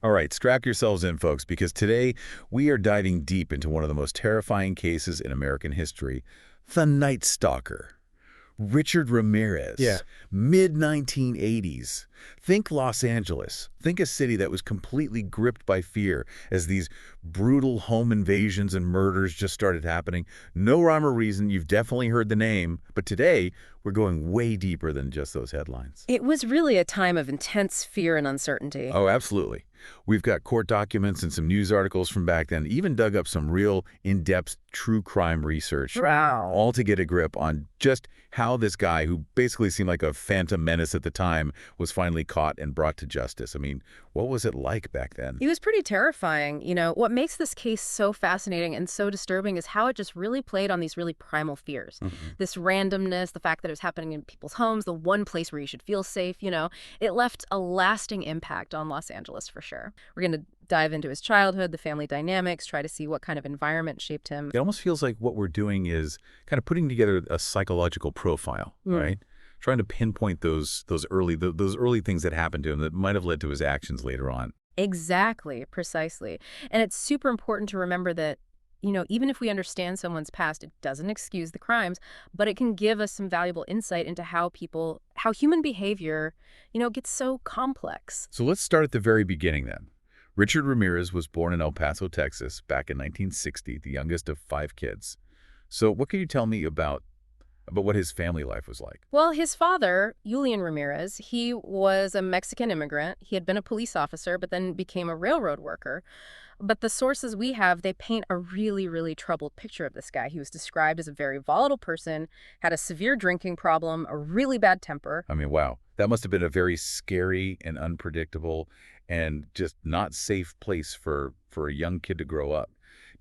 All right, strap yourselves in, folks, because today we are diving deep into one of the most terrifying cases in American history, the Night Stalker. Richard Yeah. Ramirez, mid-1980s. Think Los Angeles. Think a city that was completely gripped by fear as these brutal home invasions and murders just started happening. No rhyme or reason, you've definitely heard the name, but today we're going way deeper than just those headlines. It was really a time of intense fear and uncertainty. Oh, absolutely. We've got court documents and some news articles from back then, even dug up some real in-depth true crime research, Wow. all to get a grip on just how this guy, who basically seemed like a phantom menace at the time, was finally caught and brought to justice. I mean, what was it like back then? It was pretty terrifying. What makes this case so fascinating and so disturbing is how it just really played on these really primal fears. Mhm. This randomness, the fact that it was happening in people's homes, the one place where you should feel safe, it left a lasting impact on Los Angeles for sure. We're going to dive into his childhood, the family dynamics, try to see what kind of environment shaped him. It almost feels like what we're doing is kind of putting together a psychological profile, right? Trying to pinpoint those early things that happened to him that might have led to his actions later on. Exactly, precisely. And it's super important to remember that, even if we understand someone's past, it doesn't excuse the crimes, but it can give us some valuable insight into how human behavior, gets so complex. So let's start at the very beginning then. Richard Ramirez was born in El Paso, Texas, back in 1960, the youngest of 5 kids. So what can you tell me about what his family life was like? Well, his father, Julian Ramirez, he was a Mexican immigrant. He had been a police officer, but then became a railroad worker. But the sources we have, they paint a really, really troubled picture of this guy. He was described as a very volatile person, had a severe drinking problem, a really bad temper. I mean, wow, that must have been a very scary and unpredictable and just not safe place for a young kid to grow up.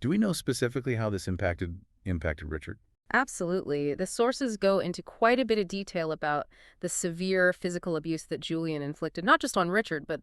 Do we know specifically how this impacted Richard? Absolutely. The sources go into quite a bit of detail about the severe physical abuse that Julian inflicted, not just on Richard, but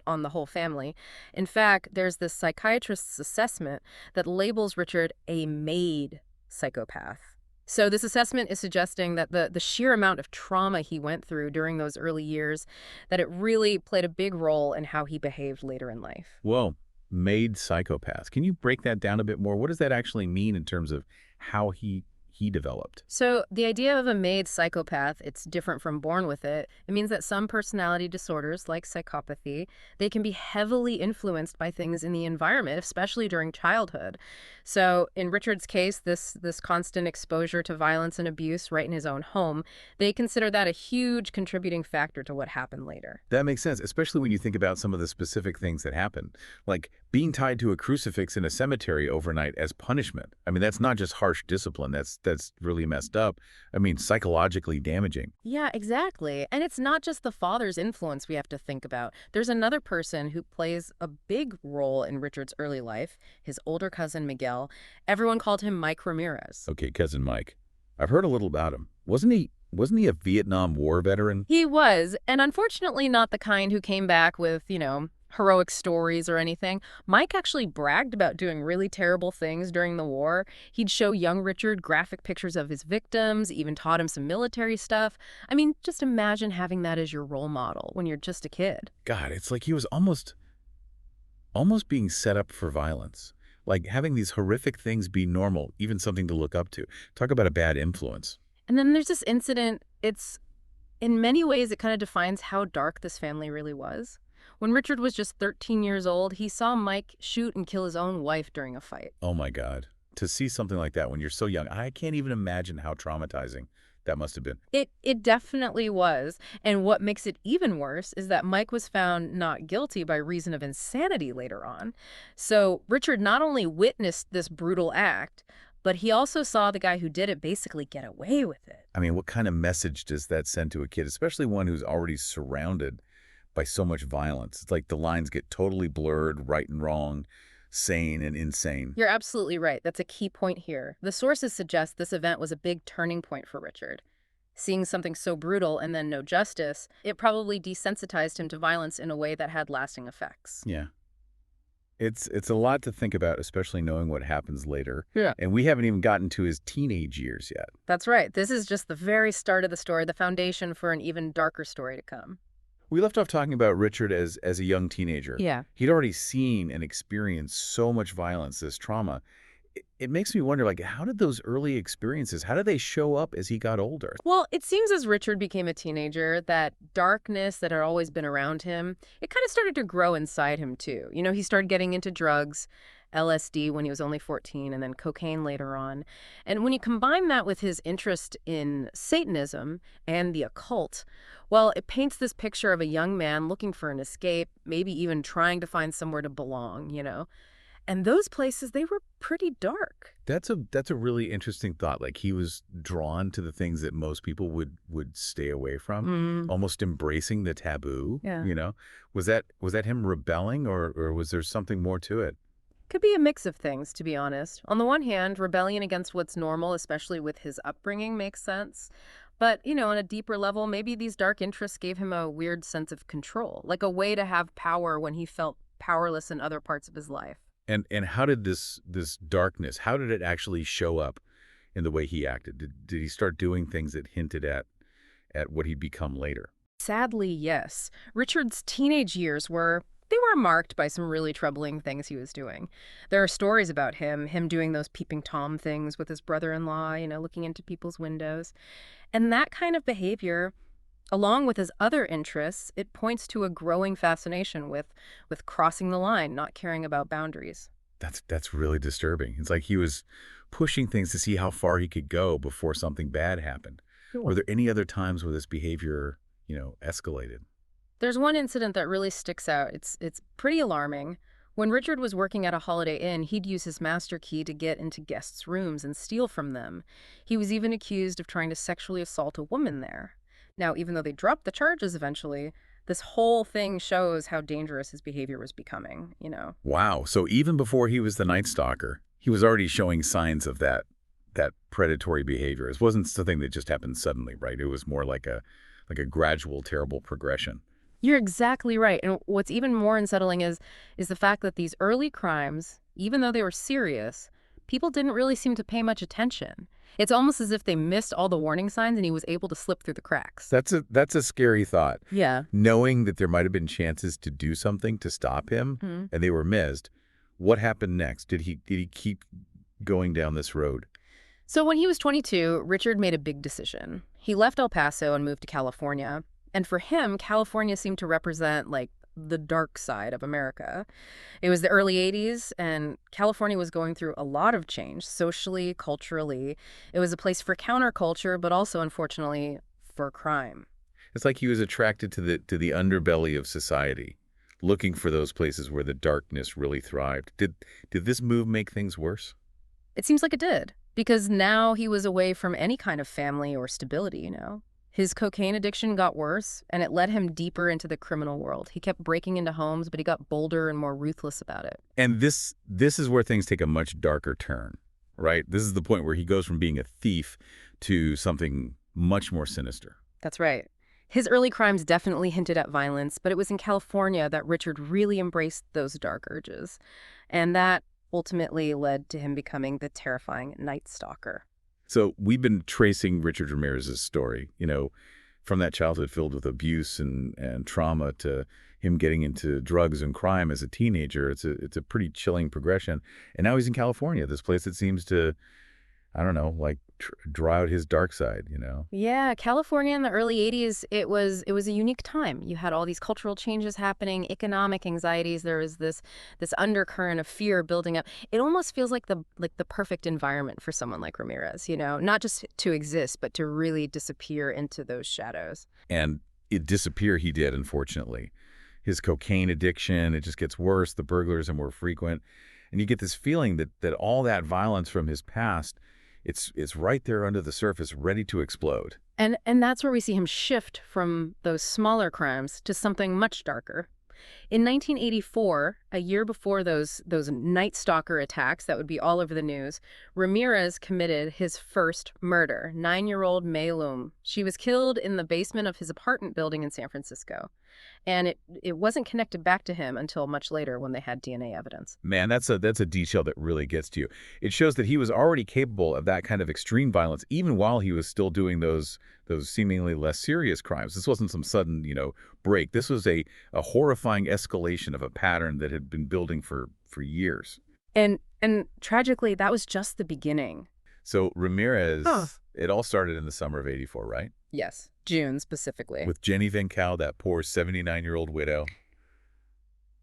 on the whole family. In fact, there's this psychiatrist's assessment that labels Richard a made psychopath. So this assessment is suggesting that the sheer amount of trauma he went through during those early years, that it really played a big role in how he behaved later in life. Well, made psychopath. Can you break that down a bit more? What does that actually mean in terms of how he developed? So the idea of a made psychopath, it's different from born with it. It means that some personality disorders, like psychopathy, they can be heavily influenced by things in the environment, especially during childhood. So in Richard's case, this constant exposure to violence and abuse right in his own home, they consider that a huge contributing factor to what happened later. That makes sense, especially when you think about some of the specific things that happen, like being tied to a crucifix in a cemetery overnight as punishment. I mean, that's not just harsh discipline. That's really messed up. I mean, psychologically damaging. Yeah, exactly. And it's not just the father's influence we have to think about. There's another person who plays a big role in Richard's early life, his older cousin Miguel. Everyone called him Mike Ramirez. Okay, cousin Mike. I've heard a little about him. Wasn't he a Vietnam War veteran? He was, and unfortunately not the kind who came back with, heroic stories or anything. Mike actually bragged about doing really terrible things during the war. He'd show young Richard graphic pictures of his victims, even taught him some military stuff. I mean, just imagine having that as your role model when you're just a kid. God, it's like he was almost being set up for violence. Like having these horrific things be normal, even something to look up to. Talk about a bad influence. And then there's this incident. In many ways, it kind of defines how dark this family really was. When Richard was just 13 years old, he saw Mike shoot and kill his own wife during a fight. Oh my God. To see something like that when you're so young, I can't even imagine how traumatizing that must have been. It definitely was. And what makes it even worse is that Mike was found not guilty by reason of insanity later on. So Richard not only witnessed this brutal act, but he also saw the guy who did it basically get away with it. I mean, what kind of message does that send to a kid, especially one who's already surrounded by so much violence? It's like the lines get totally blurred, right and wrong, sane and insane. You're absolutely right. That's a key point here. The sources suggest this event was a big turning point for Richard. Seeing something so brutal and then no justice, it probably desensitized him to violence in a way that had lasting effects. Yeah. It's a lot to think about, especially knowing what happens later. Yeah. And we haven't even gotten to his teenage years yet. That's right. This is just the very start of the story, the foundation for an even darker story to come. We left off talking about Richard as a young teenager. Yeah. He'd already seen and experienced so much violence, this trauma. It makes me wonder, like, how did those early experiences, how did they show up as he got older? Well, it seems as Richard became a teenager, that darkness that had always been around him, it kind of started to grow inside him too. He started getting into drugs, LSD when he was only 14, and then cocaine later on. And when you combine that with his interest in Satanism and the occult, well, it paints this picture of a young man looking for an escape, maybe even trying to find somewhere to belong. And those places, they were pretty dark. That's a really interesting thought. Like, he was drawn to the things that most people would stay away from, Mm, almost embracing the taboo, yeah. you know? Was that him rebelling, or was there something more to it? Could be a mix of things, to be honest. On the one hand, rebellion against what's normal, especially with his upbringing, makes sense. But on a deeper level, maybe these dark interests gave him a weird sense of control, like a way to have power when he felt powerless in other parts of his life. And how did this darkness, how did it actually show up in the way he acted? Did he start doing things that hinted at what he'd become later? Sadly, yes. Richard's teenage years they were marked by some really troubling things he was doing. There are stories about him doing those peeping Tom things with his brother-in-law, looking into people's windows. And that kind of behavior, along with his other interests, it points to a growing fascination with crossing the line, not caring about boundaries. That's really disturbing. It's like he was pushing things to see how far he could go before something bad happened. Were Sure. there any other times where this behavior, escalated? There's one incident that really sticks out. It's pretty alarming. When Richard was working at a Holiday Inn, he'd use his master key to get into guests' rooms and steal from them. He was even accused of trying to sexually assault a woman there. Now, even though they dropped the charges eventually, this whole thing shows how dangerous his behavior was becoming. Wow. So even before he was the Night Stalker, he was already showing signs of that predatory behavior. It wasn't something that just happened suddenly, right? It was more like a gradual, terrible progression. You're exactly right. And what's even more unsettling is the fact that these early crimes, even though they were serious, people didn't really seem to pay much attention. It's almost as if they missed all the warning signs and he was able to slip through the cracks. That's a scary thought. Yeah. Knowing that there might have been chances to do something to stop him, Hmm. and they were missed. What happened next? Did he keep going down this road? So when he was 22, Richard made a big decision. He left El Paso and moved to California. And for him, California seemed to represent, like, the dark side of America. It was the early 80s, and California was going through a lot of change, socially, culturally. It was a place for counterculture, but also, unfortunately, for crime. It's like he was attracted to the underbelly of society, looking for those places where the darkness really thrived. Did this move make things worse? It seems like it did, because now he was away from any kind of family or stability. His cocaine addiction got worse, and it led him deeper into the criminal world. He kept breaking into homes, but he got bolder and more ruthless about it. And this is where things take a much darker turn, right? This is the point where he goes from being a thief to something much more sinister. That's right. His early crimes definitely hinted at violence, but it was in California that Richard really embraced those dark urges. And that ultimately led to him becoming the terrifying Night Stalker. So we've been tracing Richard Ramirez's story, from that childhood filled with abuse and trauma to him getting into drugs and crime as a teenager. It's a pretty chilling progression. And now he's in California, this place that seems to, I don't know, like draw out his dark side. Yeah, California in the early 80s, it was a unique time. You had all these cultural changes happening, economic anxieties. There was this undercurrent of fear building up. It almost feels like the perfect environment for someone like Ramirez, not just to exist, but to really disappear into those shadows. And it disappear he did, unfortunately. His cocaine addiction, it just gets worse. The burglars are more frequent. And you get this feeling that all that violence from his past, it's right there under the surface, ready to explode. And that's where we see him shift from those smaller crimes to something much darker. In 1984, a year before those Night Stalker attacks that would be all over the news, Ramirez committed his first murder, 9-year-old Mei Lum. She was killed in the basement of his apartment building in San Francisco. And it wasn't connected back to him until much later when they had DNA evidence. Man, that's a detail that really gets to you. It shows that he was already capable of that kind of extreme violence, even while he was still doing those seemingly less serious crimes. This wasn't some sudden, break. This was a horrifying escalation of a pattern that had been building for years. And tragically, that was just the beginning. So Ramirez, it all started in the summer of '84, right? Yes, June specifically. With Jenny Van Cal, that poor 79-year-old widow,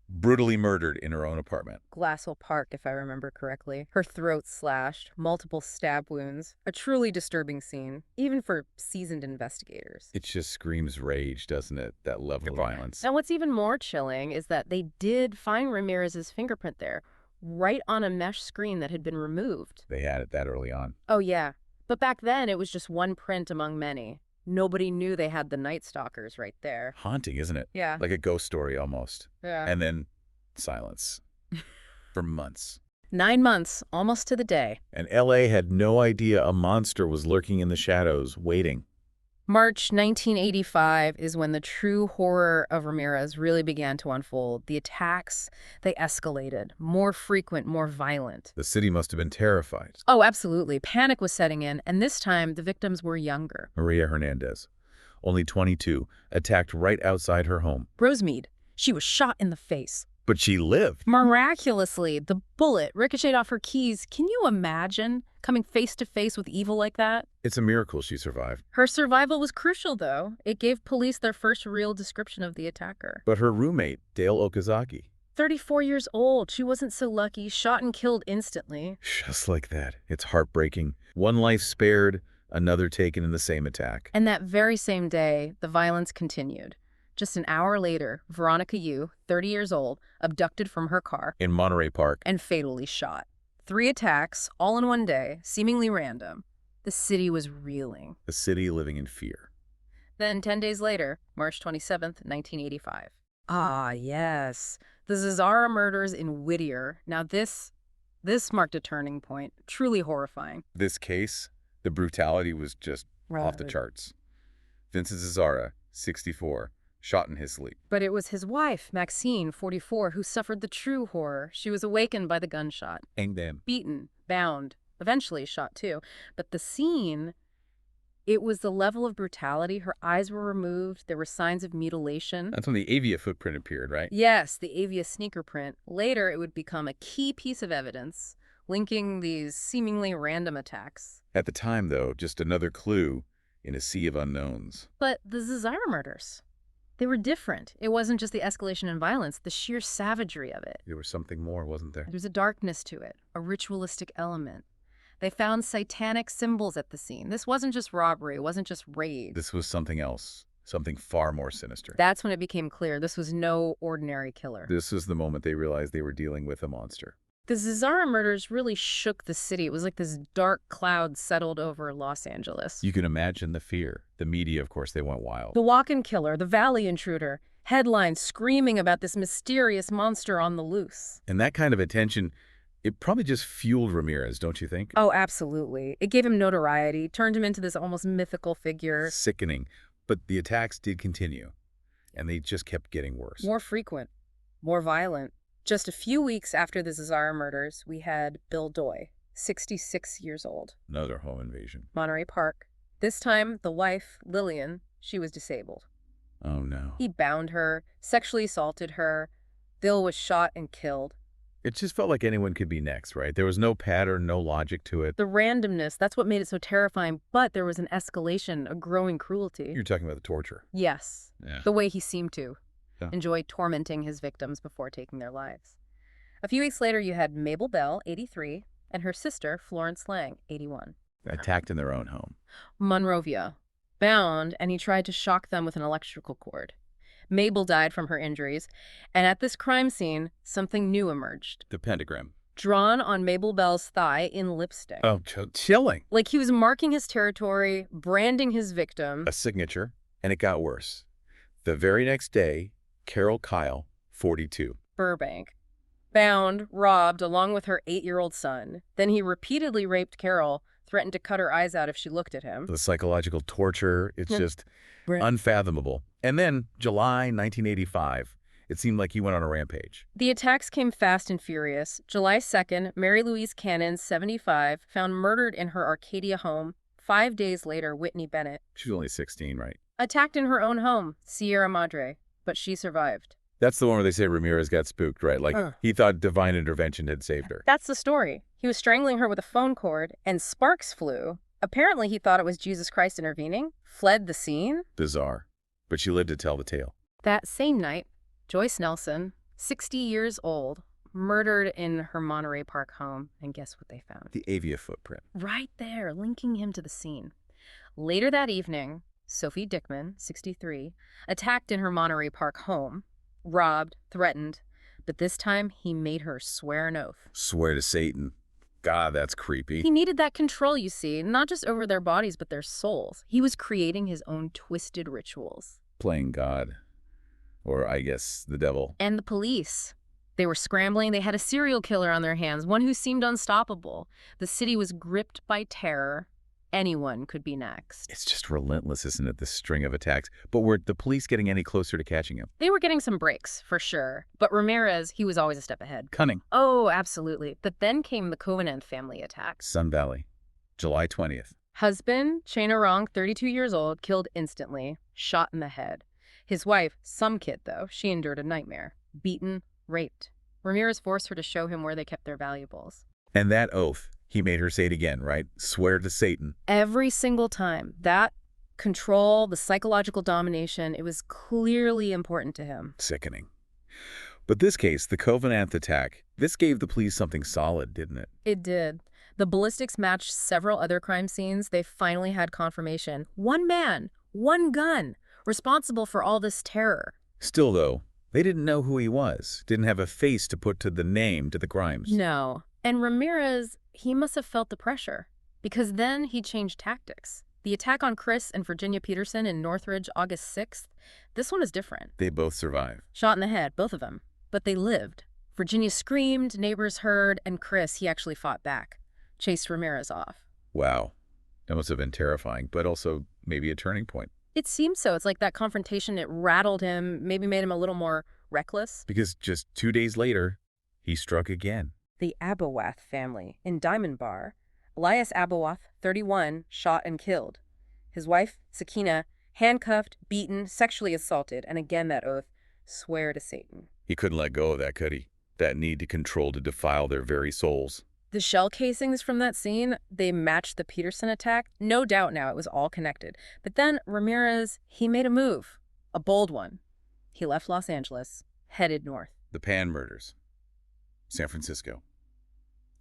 brutally murdered in her own apartment. Glassell Park, if I remember correctly. Her throat slashed, multiple stab wounds. A truly disturbing scene, even for seasoned investigators. It just screams rage, doesn't it? That level of violence. And what's even more chilling is that they did find Ramirez's fingerprint there, right on a mesh screen that had been removed. They had it that early on. Oh, yeah. But back then, it was just one print among many. Nobody knew they had the Night Stalkers right there. Haunting, isn't it? Yeah. Like a ghost story almost. Yeah. And then silence for months. 9 months, almost to the day. And L.A. had no idea a monster was lurking in the shadows, waiting. March 1985 is when the true horror of Ramirez really began to unfold. The attacks, they escalated. More frequent, more violent. The city must have been terrified. Oh, absolutely. Panic was setting in, and this time the victims were younger. Maria Hernandez, only 22, attacked right outside her home. Rosemead, she was shot in the face. But she lived. Miraculously, the bullet ricocheted off her keys. Can you imagine coming face to face with evil like that? It's a miracle she survived. Her survival was crucial, though. It gave police their first real description of the attacker. But her roommate, Dale Okazaki. 34 years old. She wasn't so lucky. Shot and killed instantly. Just like that. It's heartbreaking. One life spared, another taken in the same attack. And that very same day, the violence continued. Just an hour later, Veronica Yu, 30 years old, abducted from her car. In Monterey Park. And fatally shot. 3 attacks, all in one day, seemingly random. The city was reeling. The city living in fear. Then 10 days later, March 27th, 1985. Ah, yes. The Zazzara murders in Whittier. Now this marked a turning point. Truly horrifying. This case, the brutality was just off the charts. Vincent Zazzara, 64. Shot in his sleep. But it was his wife, Maxine, 44, who suffered the true horror. She was awakened by the gunshot. And then Beaten, bound, eventually shot too. But the scene, it was the level of brutality. Her eyes were removed. There were signs of mutilation. That's when the Avia footprint appeared, right? Yes, the Avia sneaker print. Later, it would become a key piece of evidence linking these seemingly random attacks. At the time, though, just another clue in a sea of unknowns. But the Zazzara murders, they were different. It wasn't just the escalation in violence, the sheer savagery of it. There was something more, wasn't there? There's a darkness to it, a ritualistic element. They found satanic symbols at the scene. This wasn't just robbery. It wasn't just raid. This was something else, something far more sinister. That's when it became clear this was no ordinary killer. This was the moment they realized they were dealing with a monster. The Zazzara murders really shook the city. It was like this dark cloud settled over Los Angeles. You can imagine the fear. The media, of course, they went wild. The walk-in killer, the valley intruder, headlines screaming about this mysterious monster on the loose. And that kind of attention, it probably just fueled Ramirez, don't you think? Oh, absolutely. It gave him notoriety, turned him into this almost mythical figure. Sickening. But the attacks did continue, and they just kept getting worse. More frequent, more violent. Just a few weeks after the Zazzara murders, we had Bill Doy, 66 years old. Another home invasion. Monterey Park. This time, the wife, Lillian, she was disabled. Oh, no. He bound her, sexually assaulted her. Bill was shot and killed. It just felt like anyone could be next, right? There was no pattern, no logic to it. The randomness, that's what made it so terrifying, but there was an escalation, a growing cruelty. You're talking about the torture. Yes. Yeah. The way he seemed to. Yeah. Enjoy tormenting his victims before taking their lives. A few weeks later, you had Mabel Bell, 83, and her sister, Florence Lang, 81. Attacked in their own home. Monrovia. Bound, and he tried to shock them with an electrical cord. Mabel died from her injuries, and at this crime scene, something new emerged. The pentagram. Drawn on Mabel Bell's thigh in lipstick. Oh, chilling. Like he was marking his territory, branding his victim. A signature, and it got worse. The very next day, Carol Kyle, 42. Burbank. Bound, robbed, along with her 8-year-old son. Then he repeatedly raped Carol, threatened to cut her eyes out if she looked at him. The psychological torture, it's Yeah. just Right. unfathomable. And then, July 1985, it seemed like he went on a rampage. The attacks came fast and furious. July 2nd, Mary Louise Cannon, 75, found murdered in her Arcadia home. 5 days later, Whitney Bennett. She was only 16, right? Attacked in her own home, Sierra Madre, but she survived. That's the one where they say Ramirez got spooked, right? Like, he thought divine intervention had saved her. That's the story. He was strangling her with a phone cord, and sparks flew. Apparently, he thought it was Jesus Christ intervening, fled the scene. Bizarre. But she lived to tell the tale. That same night, Joyce Nelson, 60 years old, murdered in her Monterey Park home. And guess what they found? The avia footprint. Right there, linking him to the scene. Later that evening, Sophie Dickman, 63, attacked in her Monterey Park home, robbed, threatened, but this time he made her swear an oath. Swear to Satan. God, that's creepy. He needed that control, you see, not just over their bodies, but their souls. He was creating his own twisted rituals. Playing God. Or, I guess, the devil. And the police. They were scrambling. They had a serial killer on their hands, one who seemed unstoppable. The city was gripped by terror. Anyone could be next. It's just relentless, isn't it, this string of attacks? But were the police getting any closer to catching him? They were getting some breaks, for sure. But Ramirez, he was always a step ahead. Cunning. Oh, absolutely. But then came the Covenant family attacks. Sun Valley, July 20th. Husband, Chena Rong, 32 years old, killed instantly, shot in the head. His wife, some kid though, she endured a nightmare. Beaten, raped. Ramirez forced her to show him where they kept their valuables. And that oath, he made her say it again, right? Swear to Satan. Every single time. That control, the psychological domination, it was clearly important to him. Sickening. But this case, the Covenant attack, this gave the police something solid, didn't it? It did. The ballistics matched several other crime scenes. They finally had confirmation. One man, one gun, responsible for all this terror. Still, though, they didn't know who he was, didn't have a face to put to the name to the crimes. No. And Ramirez, he must have felt the pressure, because then he changed tactics. The attack on Chris and Virginia Peterson in Northridge, August 6th, this one is different. They both survived. Shot in the head, both of them. But they lived. Virginia screamed, neighbors heard, and Chris, he actually fought back, chased Ramirez off. Wow. That must have been terrifying, but also maybe a turning point. It seems so. It's like that confrontation, it rattled him, maybe made him a little more reckless. Because just 2 days later, he struck again. The Abawath family in Diamond Bar. Elias Abawath, 31, shot and killed. His wife, Sakina, handcuffed, beaten, sexually assaulted, and again that oath, swear to Satan. He couldn't let go of that, could he? That need to control to defile their very souls. The shell casings from that scene, they matched the Peterson attack. No doubt now it was all connected. But then Ramirez, he made a move, a bold one. He left Los Angeles, headed north. The Pan murders. San Francisco.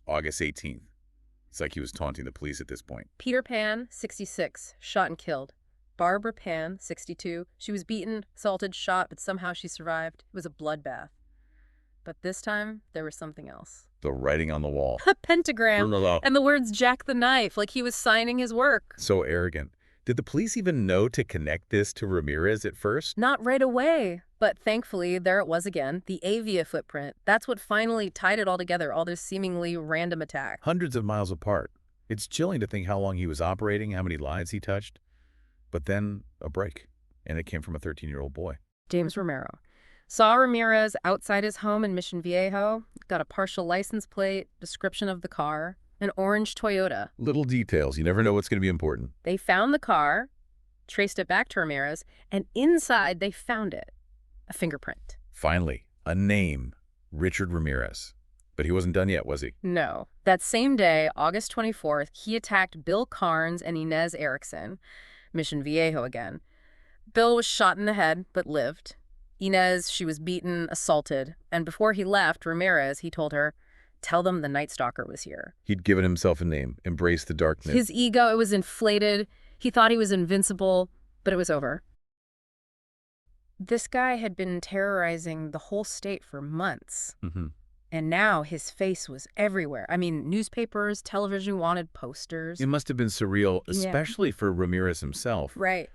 August 18th. It's like he was taunting the police at this point. Peter Pan, 66, shot and killed. Barbara Pan, 62. She was beaten, assaulted, shot, but somehow she survived. It was a bloodbath. But this time, there was something else. The writing on the wall. A pentagram. And the words Jack the Knife, like he was signing his work. So arrogant. Did the police even know to connect this to Ramirez at first? Not right away. But thankfully, there it was again, the avia footprint. That's what finally tied it all together, all this seemingly random attack. Hundreds of miles apart. It's chilling to think how long he was operating, how many lives he touched. But then a break, and it came from a 13-year-old boy. James Romero saw Ramirez outside his home in Mission Viejo, got a partial license plate, description of the car, an orange Toyota. Little details. You never know what's going to be important. They found the car, traced it back to Ramirez, and inside they found it, a fingerprint. Finally, a name, Richard Ramirez. But he wasn't done yet, was he? No. That same day, August 24th, he attacked Bill Carnes and Inez Erickson, Mission Viejo again. Bill was shot in the head, but lived. Inez, she was beaten, assaulted, and before he left, Ramirez, he told her, tell them the Night Stalker was here. He'd given himself a name, embraced the darkness. His ego, it was inflated. He thought he was invincible, but it was over. This guy had been terrorizing the whole state for months. And now his face was everywhere. I mean, newspapers, television wanted posters. It must have been surreal, especially for Ramirez himself. Right.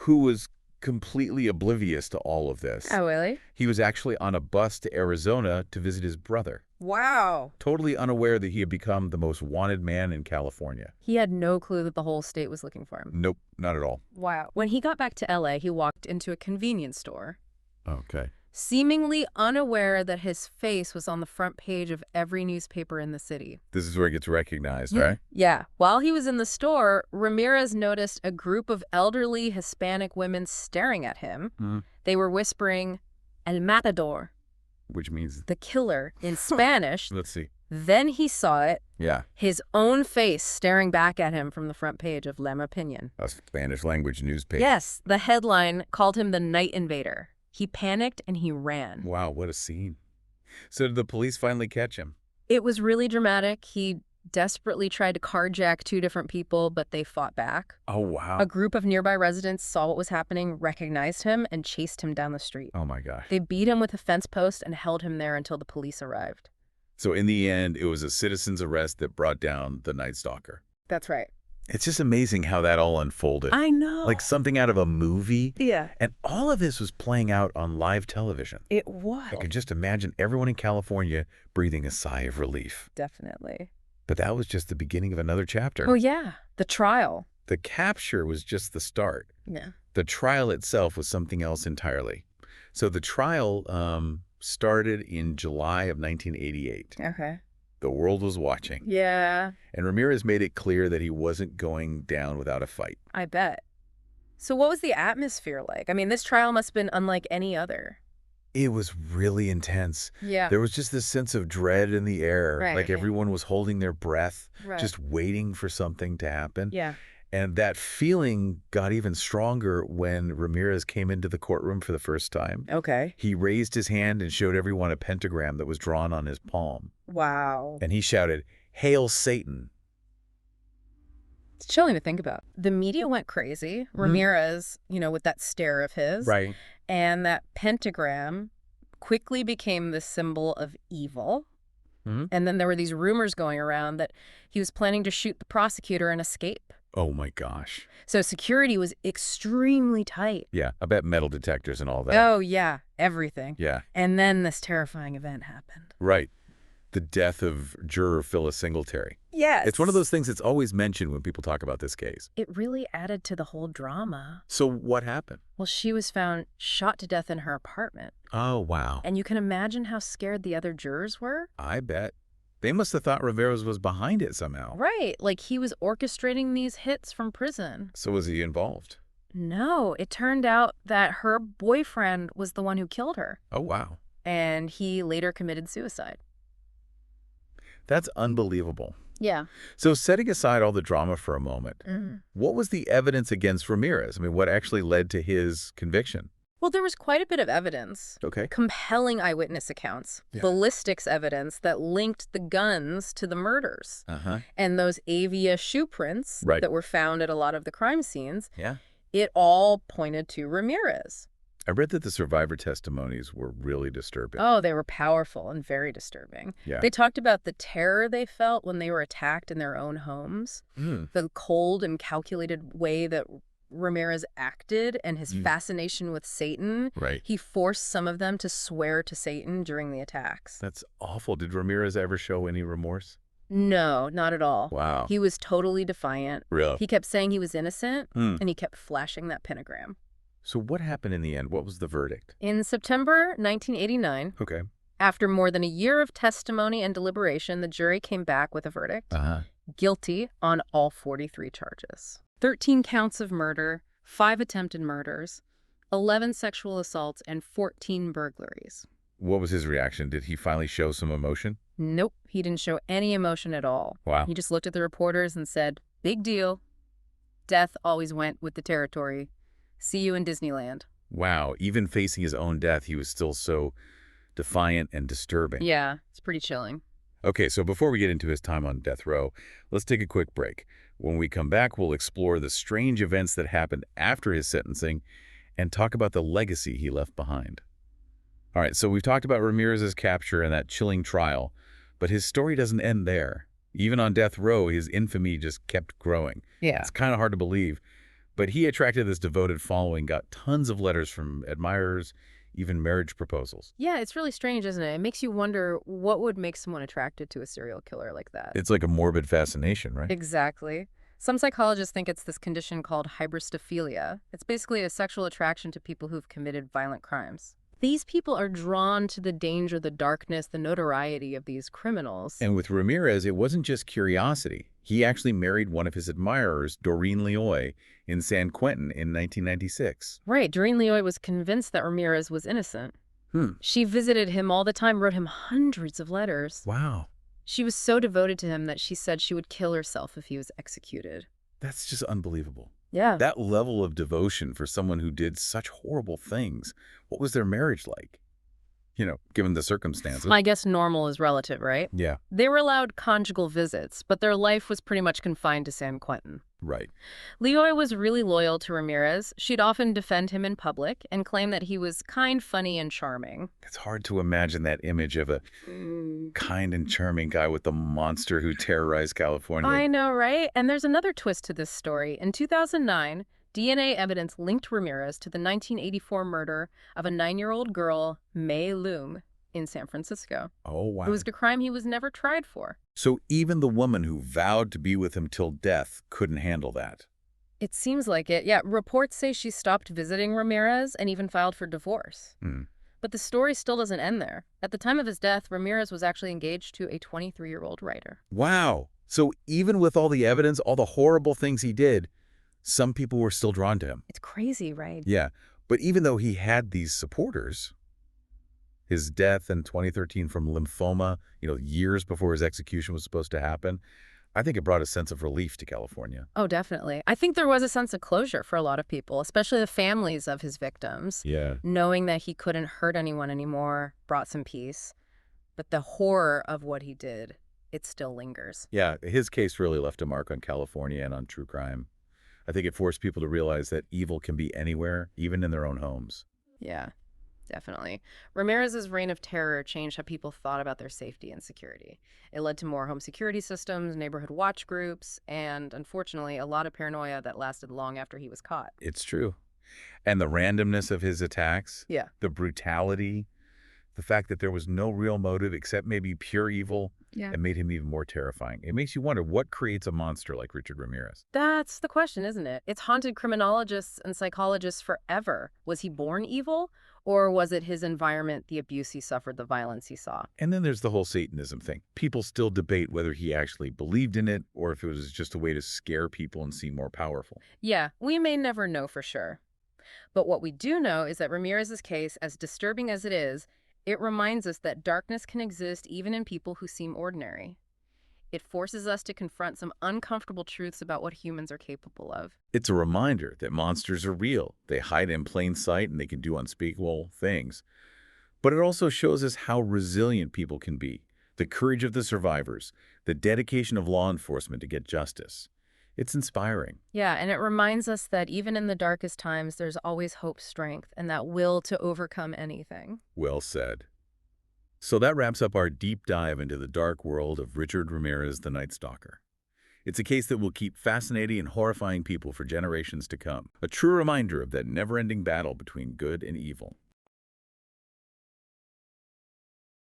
Who was completely oblivious to all of this. Oh, really? He was actually on a bus to Arizona to visit his brother, Wow. totally unaware that he had become the most wanted man in California. He had no clue that the whole state was looking for him. Nope, not at all. Wow. When he got back to LA, he walked into a convenience store, Okay. seemingly unaware that his face was on the front page of every newspaper in the city. This is where it gets recognized, right? Yeah. While he was in the store, Ramirez noticed a group of elderly Hispanic women staring at him. Mhm. They were whispering, El Matador, Which means, the killer, in Spanish. let's see. Then he saw it, Yeah, his own face staring back at him from the front page of Lem Opinion. a Spanish language newspaper. Yes, the headline called him the Night Invader. He panicked and he ran. Wow, what a scene. So did the police finally catch him? It was really dramatic. He desperately tried to carjack 2 different people, but they fought back. Oh, wow. A group of nearby residents saw what was happening, recognized him, and chased him down the street. Oh, my gosh. They beat him with a fence post and held him there until the police arrived. So in the end, it was a citizen's arrest that brought down the Night Stalker. That's right. It's just amazing how that all unfolded. I know. Like something out of a movie. Yeah, And all of this was playing out on live television. it was. I could just imagine everyone in California breathing a sigh of relief. Definitely. But that was just the beginning of another chapter. Oh, yeah. The trial. The capture was just the start. Yeah. The trial itself was something else entirely. So the trial started in July of 1988. Okay. The world was watching. Yeah, And Ramirez made it clear that he wasn't going down without a fight. I bet. So what was the atmosphere like? I mean, this trial must have been unlike any other. It was really intense. Yeah. There was just this sense of dread in the air. Right, Like yeah. everyone was holding their breath, Right. just waiting for something to happen. Yeah. And that feeling got even stronger when Ramirez came into the courtroom for the first time. Okay. He raised his hand and showed everyone a pentagram that was drawn on his palm. Wow. And he shouted, "Hail Satan." It's chilling to think about. The media went crazy. Ramirez, with that stare of his. Right. And that pentagram quickly became the symbol of evil. Mhm. And then there were these rumors going around that he was planning to shoot the prosecutor and escape. Oh, my gosh. So security was extremely tight. Yeah, I bet metal detectors and all that. Oh, yeah. Everything. Yeah, And then this terrifying event happened. right. The death of juror Phyllis Singletary. Yes. It's one of those things that's always mentioned when people talk about this case. It really added to the whole drama. So what happened? Well, she was found shot to death in her apartment. Oh, wow. And you can imagine how scared the other jurors were. I bet. They must have thought Ramirez was behind it somehow. Right. Like he was orchestrating these hits from prison. So was he involved? No, it turned out that her boyfriend was the one who killed her. Oh, wow. And he later committed suicide. That's unbelievable. Yeah. So setting aside all the drama for a moment, what was the evidence against Ramirez? I mean, what actually led to his conviction? Well, there was quite a bit of evidence. Okay. Compelling eyewitness accounts, Yeah. ballistics evidence that linked the guns to the murders. Uh-huh. And those avia shoe prints Right. that were found at a lot of the crime scenes, Yeah. it all pointed to Ramirez. I read that the survivor testimonies were really disturbing. Oh, they were powerful and very disturbing. Yeah. They talked about the terror they felt when they were attacked in their own homes, the cold and calculated way that Ramirez acted, and his fascination with Satan. Right. He forced some of them to swear to Satan during the attacks. That's awful. Did Ramirez ever show any remorse? No, not at all. Wow. He was totally defiant. Really? He kept saying he was innocent, Hmm. and he kept flashing that pentagram. So what happened in the end? What was the verdict? In September 1989, Okay. after more than a year of testimony and deliberation, the jury came back with a verdict. Uh-huh. Guilty on all 43 charges. 13 counts of murder, 5 attempted murders, 11 sexual assaults, and 14 burglaries. What was his reaction? Did he finally show some emotion? Nope, he didn't show any emotion at all. Wow. He just looked at the reporters and said, "Big deal. Death always went with the territory. See you in Disneyland." Wow. Even facing his own death, he was still so defiant and disturbing. Yeah, it's pretty chilling. Okay, so before we get into his time on death row, let's take a quick break. When we come back, we'll explore the strange events that happened after his sentencing and talk about the legacy he left behind. All right, so we've talked about Ramirez's capture and that chilling trial, but his story doesn't end there. Even on death row, his infamy just kept growing. Yeah. It's kind of hard to believe, But he attracted this devoted following, got tons of letters from admirers, even marriage proposals. Yeah, it's really strange, isn't it? It makes you wonder what would make someone attracted to a serial killer like that. It's like a morbid fascination, right? Exactly. Some psychologists think it's this condition called hybristophilia. It's basically a sexual attraction to people who've committed violent crimes. These people are drawn to the danger, the darkness, the notoriety of these criminals. And with Ramirez, it wasn't just curiosity. He actually married one of his admirers, Doreen Lioy, in San Quentin in 1996. Right, Doreen Lioy was convinced that Ramirez was innocent. She visited him all the time, wrote him hundreds of letters. Wow. She was so devoted to him that she said she would kill herself if he was executed. That's just unbelievable. Yeah. That level of devotion for someone who did such horrible things. What was their marriage like? Given the circumstances. I guess normal is relative, right? Yeah, They were allowed conjugal visits, but their life was pretty much confined to San Quentin. right. Lioy was really loyal to Ramirez. She'd often defend him in public and claim that he was kind, funny, and charming. It's hard to imagine that image of a kind and charming guy with the monster who terrorized California. I know, right? And there's another twist to this story. In 2009, DNA evidence linked Ramirez to the 1984 murder of a 9-year-old girl, May Loom, in San Francisco. Oh, wow. It was a crime he was never tried for. So even the woman who vowed to be with him till death couldn't handle that. It seems like it. Yeah, reports say she stopped visiting Ramirez and even filed for divorce. But the story still doesn't end there. At the time of his death, Ramirez was actually engaged to a 23-year-old writer. Wow. So even with all the evidence, all the horrible things he did, some people were still drawn to him. It's crazy, right? Yeah. But even though he had these supporters, his death in 2013 from lymphoma, years before his execution was supposed to happen, I think it brought a sense of relief to California. Oh, definitely. I think there was a sense of closure for a lot of people, especially the families of his victims. Yeah. Knowing that he couldn't hurt anyone anymore brought some peace. But the horror of what he did, it still lingers. Yeah, his case really left a mark on California and on true crime. I think it forced people to realize that evil can be anywhere, even in their own homes. Yeah, definitely. Ramirez's reign of terror changed how people thought about their safety and security. It led to more home security systems, neighborhood watch groups, and, unfortunately, a lot of paranoia that lasted long after he was caught. It's true. And the randomness of his attacks, Yeah. the brutality, the fact that there was no real motive except maybe pure evil, Yeah. it made him even more terrifying. It makes you wonder what creates a monster like Richard Ramirez. That's the question, isn't it? It's haunted criminologists and psychologists forever. Was he born evil, or was it his environment, the abuse he suffered, the violence he saw? And then there's the whole Satanism thing. People still debate whether he actually believed in it or if it was just a way to scare people and seem more powerful. Yeah, we may never know for sure. But what we do know is that Ramirez's case, as disturbing as it is, it reminds us that darkness can exist even in people who seem ordinary. It forces us to confront some uncomfortable truths about what humans are capable of. It's a reminder that monsters are real. They hide in plain sight and they can do unspeakable things. But it also shows us how resilient people can be, the courage of the survivors, the dedication of law enforcement to get justice. It's inspiring. Yeah, and it reminds us that even in the darkest times, there's always hope, strength, and that will to overcome anything. Well said. So that wraps up our deep dive into the dark world of Richard Ramirez, the Night Stalker. It's a case that will keep fascinating and horrifying people for generations to come. A true reminder of that never-ending battle between good and evil.